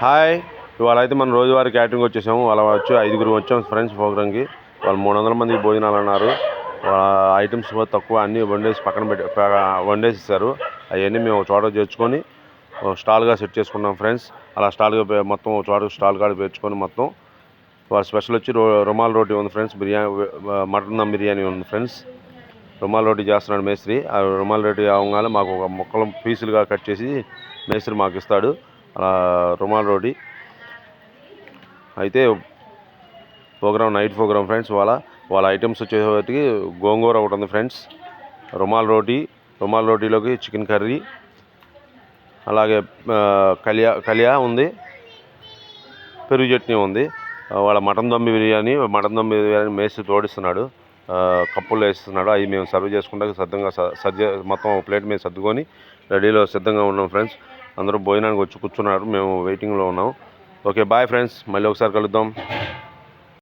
Hi, ఇవాళ అయితే మనం రోజువారీ క్యాటరింగ్ వచ్చేసాము. అలా వచ్చి 5గురు వచ్చాము ఫ్రెండ్స్ ప్రోగ్రామ్కి. వాళ్ళు 300 మందికి భోజనాలు అన్నారు. ఐటమ్స్ తక్కువ, అన్నీ వండేసి పక్కన వండేసి ఇస్తారు. అవన్నీ మేము చోట చేర్చుకొని స్టాల్గా సెట్ చేసుకున్నాం ఫ్రెండ్స్. అలా స్టాల్గా మొత్తం చోట స్టాల్ కాడ పెంచుకొని మొత్తం వాళ్ళ స్పెషల్ వచ్చి రుమాల్ రోటీ ఉంది ఫ్రెండ్స్, బిర్యానీ, మటన్ దమ్ బిర్యానీ ఉంది ఫ్రెండ్స్. రుమాల్ రోటీ చేస్తున్నాడు మేస్త్రి. ఆ రుమాల్ రోటీ అవగానే మాకు ఒక ముక్కలు పీసులుగా కట్ చేసి మేస్త్రి మాకు ఇస్తాడు. అలా రుమాల్ రోటీ అయితే నైట్ ప్రోగ్రామ్ ఫ్రెండ్స్. వాళ్ళ ఐటమ్స్ వచ్చేసరికి గోంగూర ఒకటి ఉంది ఫ్రెండ్స్, రుమాల్ రోటీలోకి చికెన్ కర్రీ, అలాగే కలియా ఉంది, పెరుగు చట్నీ ఉంది. వాళ్ళ మటన్ దమ్ బిర్యానీ మేసి తోడిస్తున్నాడు, కప్పుల్లో వేస్తున్నాడు. అవి మేము సర్వ్ చేసుకుంటే సిద్ధంగా మొత్తం ప్లేట్ మీద సర్దుకొని రెడీలో సిద్ధంగా ఉన్నాం ఫ్రెండ్స్. అందరూ భోజనానికి వచ్చి కూర్చున్నారు, మేము వెయిటింగ్లో ఉన్నాం. ఓకే, బాయ్ ఫ్రెండ్స్, మళ్ళీ ఒకసారి కలుద్దాం.